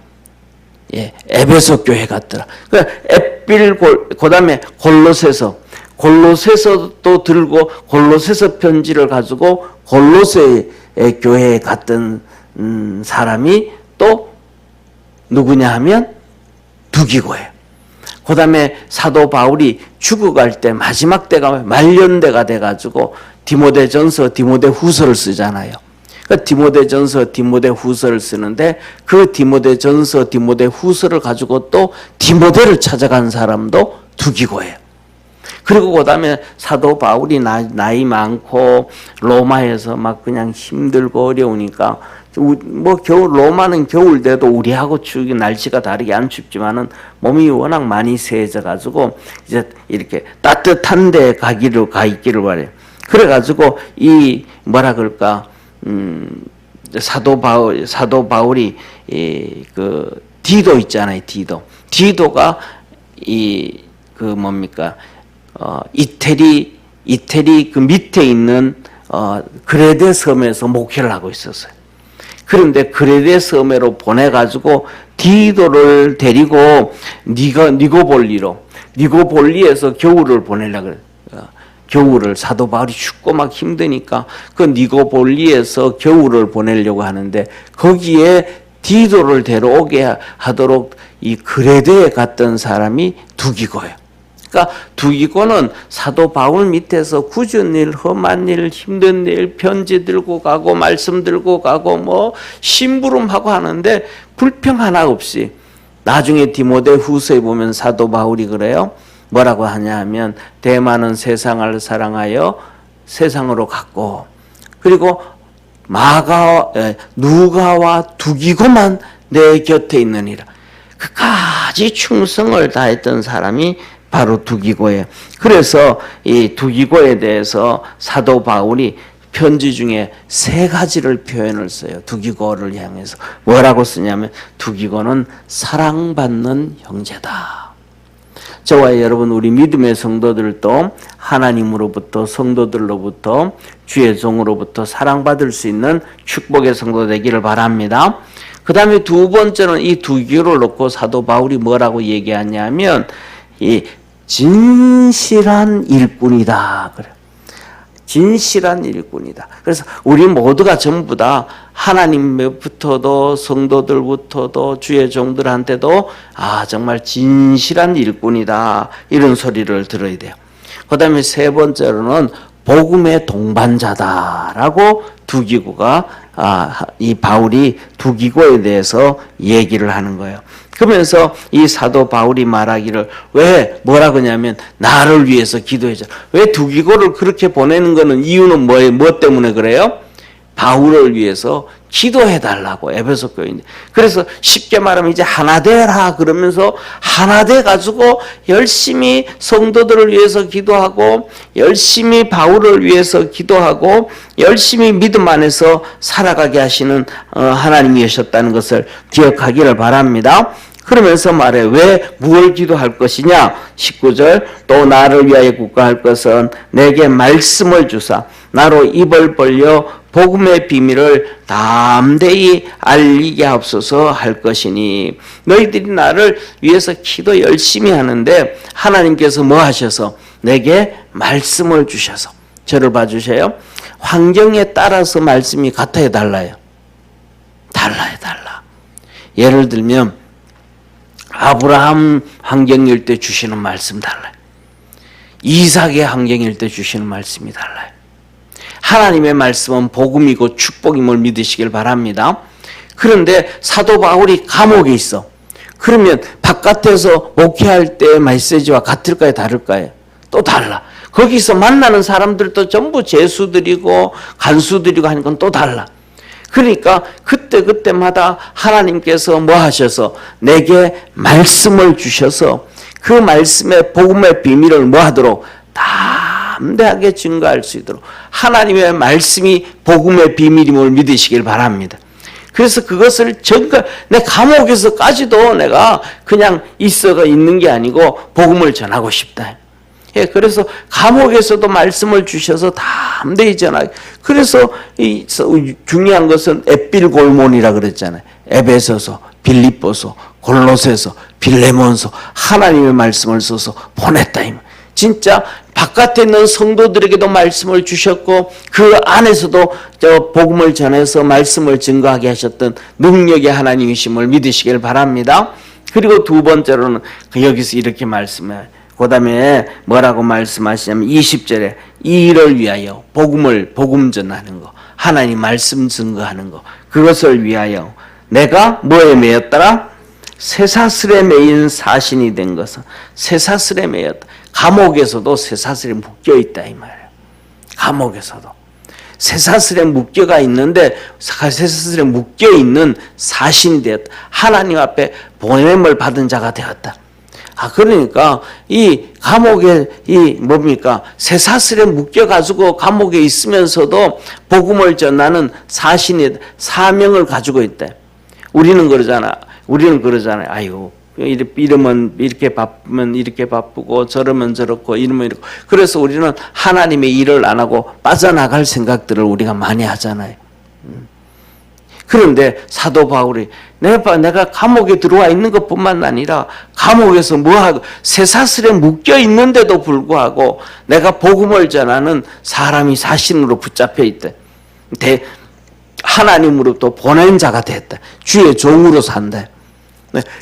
에베소 교회 갔더라. 그 다음에 골로새서도 들고 골로새서 편지를 가지고 골로새 교회에 갔던 사람이 또 누구냐 하면 두기고예요. 그 다음에 사도 바울이 죽어갈 때 마지막 때가 말년대가 돼가지고 디모데전서, 디모데후서를 쓰잖아요. 디모데전서, 디모데후서를 쓰는데 그 디모데전서, 디모데후서를 가지고 또 디모데를 찾아간 사람도 두기고예요. 그리고 그 다음에 사도 바울이 나이 많고 로마에서 막 그냥 힘들고 어려우니까 로마는 겨울 돼도 우리하고 날씨가 다르게 안 춥지만은 몸이 워낙 많이 세져가지고 이제 이렇게 따뜻한 데 가 있기를 바래요. 그래가지고 사도 바울이 그 디도 있잖아요. 디도가 이태리 그 밑에 있는 그레데 섬에서 목회를 하고 있었어요. 그런데 그레데 섬으로 보내가지고 디도를 데리고 니고볼리에서 겨울을 보내려고 그래요. 겨울을 사도 바울이 춥고 막 힘드니까 그 니고볼리에서 겨울을 보내려고 하는데 거기에 디도를 데려오게 하도록 이 그레데에 갔던 사람이 두기고예요. 그러니까 두기고는 사도 바울 밑에서 굳은 일, 험한 일, 힘든 일, 편지 들고 가고 말씀 들고 가고 심부름하고 하는데 불평 하나 없이 나중에 디모데후서에 보면 사도 바울이 그래요. 뭐라고 하냐 하면 대만은 세상을 사랑하여 세상으로 갔고 그리고 누가와 두기고만 내 곁에 있느니라. 끝까지 충성을 다했던 사람이 바로 두기고예요. 그래서 이 두기고에 대해서 사도 바울이 편지 중에 3가지를 표현을 써요. 두기고를 향해서. 뭐라고 쓰냐면 두기고는 사랑받는 형제다. 저와 여러분 우리 믿음의 성도들도 하나님으로부터 성도들로부터 주의 종으로부터 사랑받을 수 있는 축복의 성도 되기를 바랍니다. 그 다음에 두 번째는 이 두기고를 놓고 사도 바울이 뭐라고 얘기하냐면 이 진실한 일꾼이다. 그래. 진실한 일꾼이다. 그래서 우리 모두가 전부 다 하나님부터도 성도들부터도 주의 종들한테도 정말 진실한 일꾼이다. 이런 소리를 들어야 돼요. 그 다음에 3번째로는 복음의 동반자다라고 두기고가 이 바울이 두기고에 대해서 얘기를 하는 거예요. 그러면서 이 사도 바울이 말하기를 왜 뭐라 그러냐면 나를 위해서 기도해줘. 왜 두기고를 그렇게 보내는 거는 이유는 뭐예요? 뭐 때문에 그래요? 바울을 위해서 기도해달라고 에베소 교인들. 그래서 쉽게 말하면 이제 하나 되라 그러면서 하나 돼 가지고 열심히 성도들을 위해서 기도하고 열심히 바울을 위해서 기도하고 열심히 믿음 안에서 살아가게 하시는 하나님이셨다는 것을 기억하기를 바랍니다. 그러면서 말해 왜 무엇을 기도할 것이냐 19절 또 나를 위하여 국가할 것은 내게 말씀을 주사 나로 입을 벌려 복음의 비밀을 담대히 알리게 하옵소서 할 것이니 너희들이 나를 위해서 기도 열심히 하는데 하나님께서 뭐 하셔서 내게 말씀을 주셔서 저를 봐주세요. 환경에 따라서 말씀이 같아야 달라요. 달라. 예를 들면 아브라함 환경일 때 주시는 말씀 달라요. 이삭의 환경일 때 주시는 말씀이 달라요. 하나님의 말씀은 복음이고 축복임을 믿으시길 바랍니다. 그런데 사도 바울이 감옥에 있어. 그러면 바깥에서 목회할 때의 메시지와 같을까요? 다를까요? 또 달라. 거기서 만나는 사람들도 전부 제수들이고 간수들이고 하는 건 또 달라. 그러니까 그때마다 하나님께서 뭐 하셔서 내게 말씀을 주셔서 그 말씀의 복음의 비밀을 뭐 하도록 담대하게 증거할 수 있도록 하나님의 말씀이 복음의 비밀임을 믿으시길 바랍니다. 그래서 그것을 내 감옥에서까지도 내가 그냥 있는 게 아니고 복음을 전하고 싶다. 예, 그래서 감옥에서도 말씀을 주셔서 담대히 전하게. 그래서 이 중요한 것은 에필골몬이라 그랬잖아요. 에베소서, 빌립보서, 골로새서, 빌레몬서 하나님의 말씀을 써서 보냈다. 진짜 바깥에 있는 성도들에게도 말씀을 주셨고 그 안에서도 복음을 전해서 말씀을 증거하게 하셨던 능력의 하나님이심을 믿으시길 바랍니다. 그리고 두 번째로는 여기서 이렇게 말씀해요. 그 다음에 뭐라고 말씀하시냐면 20절에 이 일을 위하여 복음 전하는 거 하나님 말씀 증거하는 거 그것을 위하여 내가 뭐에 매였더라? 쇠사슬에 매인 사신이 된 것은 쇠사슬에 매였다. 감옥에서도 쇠사슬에 묶여있다 이 말이에요. 감옥에서도 쇠사슬에 묶여가 있는데 쇠사슬에 묶여있는 사신이 되었다. 하나님 앞에 보냄을 받은 자가 되었다. 그러니까 이 감옥에 쇠사슬에 묶여가지고 감옥에 있으면서도 복음을 전하는 사명을 가지고 있다. 우리는 그러잖아요. 아유, 이러면 이렇게 바쁘면 이렇게 바쁘고 저러면 저렇고 이러면 이렇고. 그래서 우리는 하나님의 일을 안 하고 빠져나갈 생각들을 우리가 많이 하잖아요. 그런데 사도 바울이 내가 감옥에 들어와 있는 것뿐만 아니라 감옥에서 뭐하고 쇠사슬에 묶여 있는데도 불구하고 내가 복음을 전하는 사람이 사신으로 붙잡혀 있대. 하나님으로부터 보낸 자가 됐다. 주의 종으로 산다.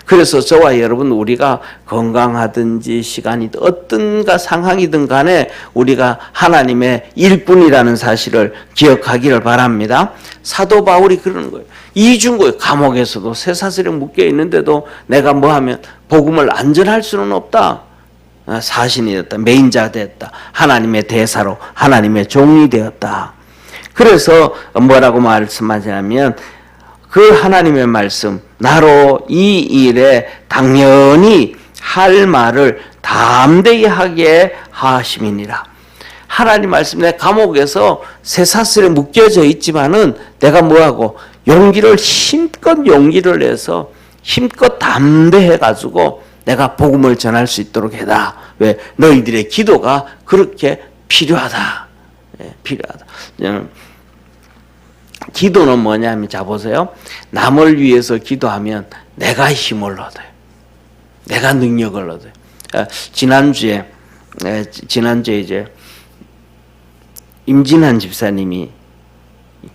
그래서 저와 여러분 우리가 건강하든지 시간이 어떤가 상황이든 간에 우리가 하나님의 일꾼이라는 사실을 기억하기를 바랍니다. 사도 바울이 그러는 거예요. 이중 거예요. 감옥에서도 쇠사슬에 묶여 있는데도 내가 뭐하면 복음을 안전할 수는 없다. 사신이 됐다. 메인자 됐다. 하나님의 대사로 하나님의 종이 되었다. 그래서 뭐라고 말씀하냐면 그 하나님의 말씀 나로 이 일에 당연히 할 말을 담대히 하게 하심이니라. 하나님 말씀, 내 감옥에서 쇠사슬에 묶여져 있지만은 내가 뭐하고 힘껏 용기를 내서 힘껏 담대해 가지고 내가 복음을 전할 수 있도록 해라. 왜? 너희들의 기도가 그렇게 필요하다. 필요하다. 기도는 뭐냐면, 자 보세요. 남을 위해서 기도하면 내가 힘을 얻어요. 내가 능력을 얻어요. 지난주에 이제 임진환 집사님이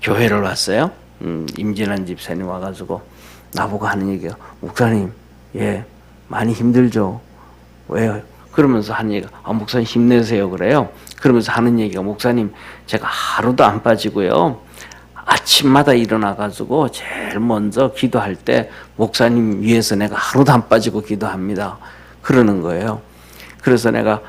교회를 왔어요. 임진환 집사님 와가지고 나보고 하는 얘기가, 목사님, 많이 힘들죠. 왜요? 그러면서 하는 얘기가, 목사님 힘내세요. 그래요. 그러면서 하는 얘기가, 목사님, 제가 하루도 안 빠지고요. 아침마다 일어나가지고 제일 먼저 기도할 때 목사님 위해서 내가 하루도 안 빠지고 기도합니다. 그러는 거예요. 그래서 내가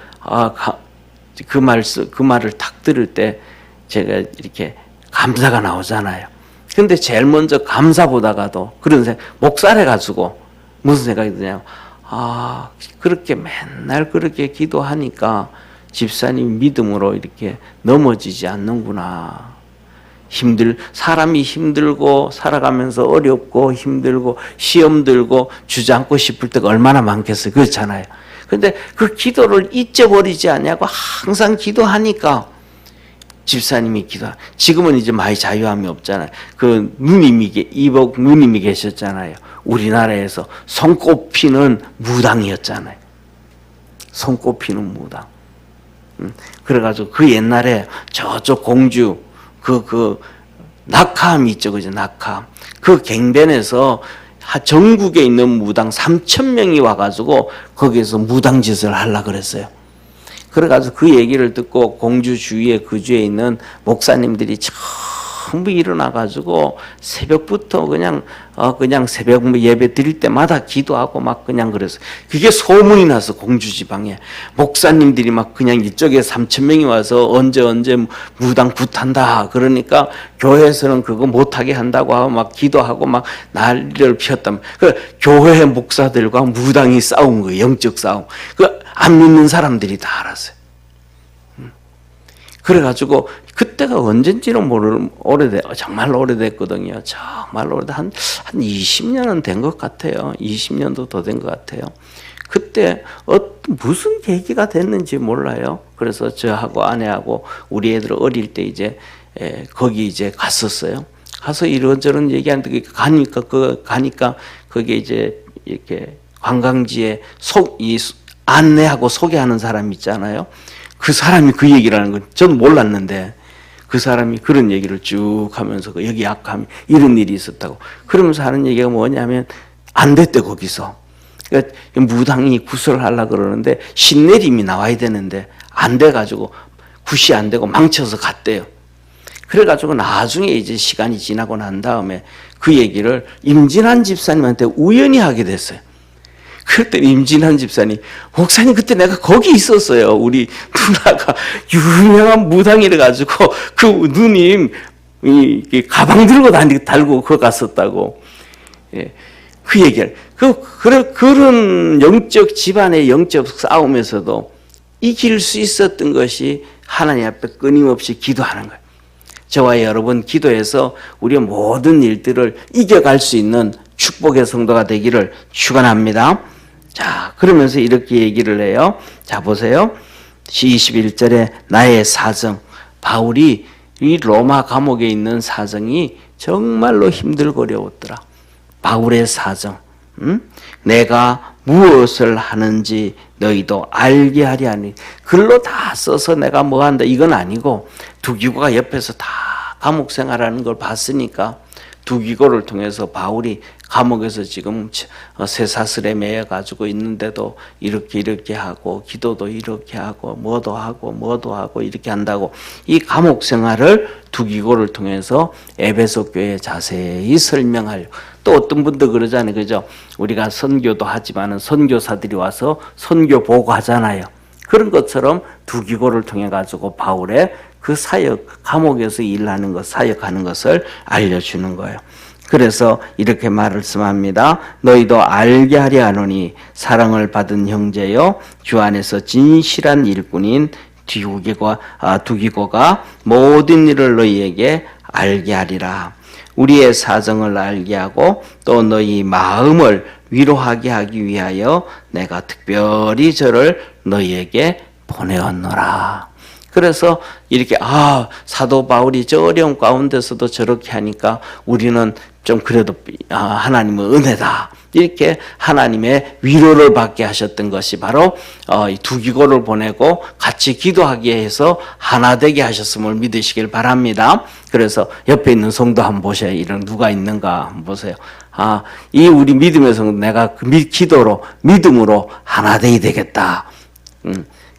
그 말을 딱 들을 때 제가 이렇게 감사가 나오잖아요. 근데 제일 먼저 감사보다가도 그런 생각, 목살해가지고 무슨 생각이 드냐면, 그렇게 맨날 그렇게 기도하니까 집사님 믿음으로 이렇게 넘어지지 않는구나. 사람이 힘들고 살아가면서 어렵고 힘들고 시험 들고 주저앉고 싶을 때가 얼마나 많겠어요. 그렇잖아요. 근데 그 기도를 잊어버리지 않냐고 항상 기도하니까 집사님이 지금은 이제 많이 자유함이 없잖아요. 이복 누님이 계셨잖아요. 우리나라에서 손꼽히는 무당이었잖아요. 손꼽히는 무당. 그래가지고 그 옛날에 저쪽 공주 낙하암이 있죠. 그죠? 낙하암. 그 갱변에서 전국에 있는 무당 3,000명이 와가지고 거기에서 무당짓을 하려고 그랬어요. 그래가지고 그 얘기를 듣고 공주 주위에 그 주에 있는 목사님들이 전부 일어나가지고 새벽부터 그냥 새벽 예배 드릴 때마다 기도하고 막 그냥 그랬어요. 그게 소문이 나서 공주 지방에 목사님들이 막 그냥 이쪽에 3,000명이 와서 언제 무당 굿한다. 그러니까 교회에서는 그거 못하게 한다고 하고 막 기도하고 막 난리를 피웠다면 그 교회 목사들과 무당이 싸운 거예요. 영적 싸움. 안 믿는 사람들이 다 알았어요. 그래가지고 그때가 언젠지는 정말 오래됐거든요. 정말 한 20년은 된 것 같아요. 20년도 더 된 것 같아요. 그때 무슨 계기가 됐는지 몰라요. 그래서 저하고 아내하고 우리 애들 어릴 때 이제 거기 이제 갔었어요. 가서 이런저런 얘기하는데 가니까 거기 이제 이렇게 관광지에 안내하고 소개하는 사람 있잖아요. 그 사람이 그 얘기를 하는 건 저는 몰랐는데 그 사람이 그런 얘기를 쭉 하면서 여기 약하면 이런 일이 있었다고 그러면서 하는 얘기가 뭐냐면 안 됐대 거기서. 그러니까 무당이 구슬을 하려고 그러는데 신내림이 나와야 되는데 안 돼가지고 굿이 안 되고 망쳐서 갔대요. 그래가지고 나중에 이제 시간이 지나고 난 다음에 그 얘기를 임진환 집사님한테 우연히 하게 됐어요. 그랬더니 임진환 집사님, 목사님 그때 내가 거기 있었어요. 우리 누나가 유명한 무당이라 가지고 그 누님 가방 들고 달고 그거 갔었다고. 그 얘기를 그런 영적 집안의 영적 싸움에서도 이길 수 있었던 것이 하나님 앞에 끊임없이 기도하는 거예요. 저와 여러분 기도해서 우리의 모든 일들을 이겨갈 수 있는 축복의 성도가 되기를 축원합니다. 자, 그러면서 이렇게 얘기를 해요. 자, 보세요. 21절에 나의 사정. 바울이 이 로마 감옥에 있는 사정이 정말로 힘들고 어려웠더라. 바울의 사정. 내가 무엇을 하는지 너희도 알게 하리 하니. 글로 다 써서 내가 뭐 한다. 이건 아니고 두기고가 옆에서 다 감옥 생활하는 걸 봤으니까 두기고를 통해서 바울이 감옥에서 지금 쇠사슬에 매여 가지고 있는데도 이렇게 하고 기도도 이렇게 하고 뭐도 하고 이렇게 한다고 이 감옥 생활을 두기고를 통해서 에베소 교회에 자세히 설명하려. 또 어떤 분도 그러잖아요. 그죠? 우리가 선교도 하지만은 선교사들이 와서 선교 보고하잖아요. 그런 것처럼 두기고를 통해 가지고 바울의 그 사역, 감옥에서 일하는 것, 사역하는 것을 알려주는 거예요. 그래서 이렇게 말씀합니다. 너희도 알게 하려 하노니 사랑을 받은 형제여 주 안에서 진실한 일꾼인 두기고가 모든 일을 너희에게 알게 하리라. 우리의 사정을 알게 하고 또 너희 마음을 위로하게 하기 위하여 내가 특별히 저를 너희에게 보내었노라. 그래서 이렇게 사도 바울이 저 어려운 가운데서도 저렇게 하니까 우리는 좀 그래도 하나님의 은혜다. 이렇게 하나님의 위로를 받게 하셨던 것이 바로 이 두기고를 보내고 같이 기도하게 해서 하나 되게 하셨음을 믿으시길 바랍니다. 그래서 옆에 있는 성도 한번 보세요. 이런 누가 있는가 한번 보세요. 이 우리 믿음의 성도 내가 그 기도로 믿음으로 하나 되어야 되겠다.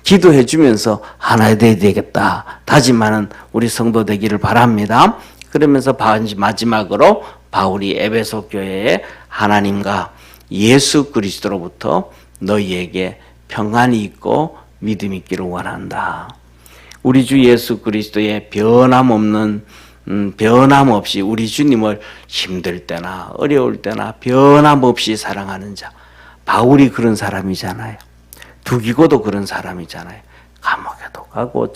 기도해 주면서 하나 되어야 되겠다. 다짐하는 우리 성도 되기를 바랍니다. 그러면서 마지막으로 바울이 에베소 교회에 하나님과 예수 그리스도로부터 너희에게 평안이 있고 믿음 있기를 원한다. 우리 주 예수 그리스도의 변함없이 우리 주님을 힘들 때나 어려울 때나 변함없이 사랑하는 자. 바울이 그런 사람이잖아요. 두기고도 그런 사람이잖아요. 감옥에도 가고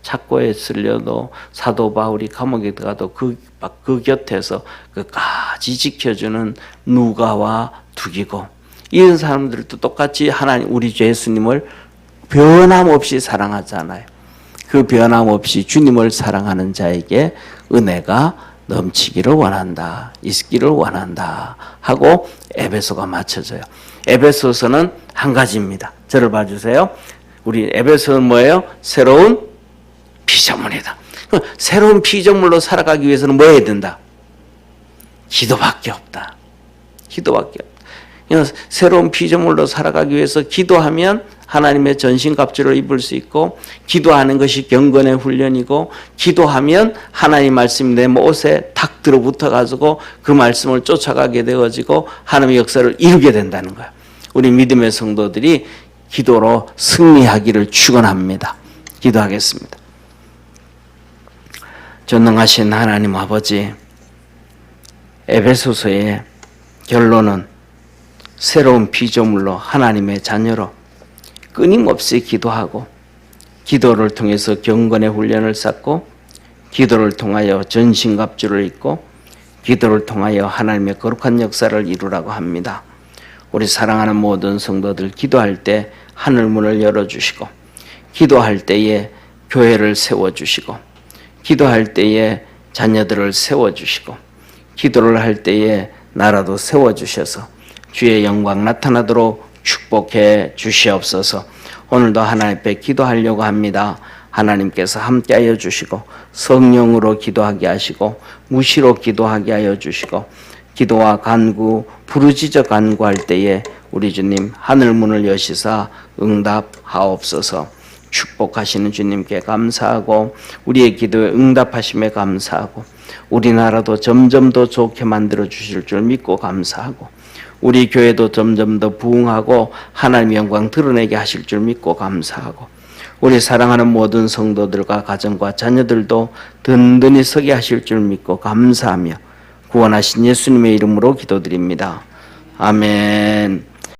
착고에 쓸려도 사도 바울이 감옥에 가도 그 곁에서 끝까지 지켜주는 누가와 두기고, 이런 사람들도 똑같이 하나님 우리 주 예수님을 변함없이 사랑하잖아요. 그 변함없이 주님을 사랑하는 자에게 은혜가 넘치기를 원한다, 있기를 원한다 하고 에베소가 맞춰져요. 에베소서는 한 가지입니다. 저를 봐주세요. 우리 에베소는 뭐예요? 새로운 피조물이다. 새로운 피조물로 살아가기 위해서는 뭐 해야 된다? 기도밖에 없다. 기도밖에 없다. 새로운 피조물로 살아가기 위해서 기도하면 하나님의 전신갑주를 입을 수 있고, 기도하는 것이 경건의 훈련이고, 기도하면 하나님 말씀이 내 못에 탁 들어붙어 가지고 그 말씀을 쫓아가게 되어지고 하나님의 역사를 이루게 된다는 거예요. 우리 믿음의 성도들이 기도로 승리하기를 축원합니다. 기도하겠습니다. 전능하신 하나님 아버지, 에베소서의 결론은 새로운 피조물로 하나님의 자녀로 끊임없이 기도하고, 기도를 통해서 경건의 훈련을 쌓고, 기도를 통하여 전신갑주를 입고, 기도를 통하여 하나님의 거룩한 역사를 이루라고 합니다. 우리 사랑하는 모든 성도들, 기도할 때 하늘문을 열어주시고, 기도할 때에 교회를 세워주시고, 기도할 때에 자녀들을 세워주시고, 기도를 할 때에 나라도 세워주셔서 주의 영광 나타나도록 축복해 주시옵소서. 오늘도 하나님 앞에 기도하려고 합니다. 하나님께서 함께하여 주시고, 성령으로 기도하게 하시고, 무시로 기도하게 하여 주시고, 기도와 간구, 부르짖어 간구할 때에 우리 주님 하늘문을 여시사 응답하옵소서. 축복하시는 주님께 감사하고, 우리의 기도에 응답하심에 감사하고, 우리나라도 점점 더 좋게 만들어 주실 줄 믿고 감사하고, 우리 교회도 점점 더 부흥하고 하나님의 영광 드러내게 하실 줄 믿고 감사하고, 우리 사랑하는 모든 성도들과 가정과 자녀들도 든든히 서게 하실 줄 믿고 감사하며 구원하신 예수님의 이름으로 기도드립니다. 아멘.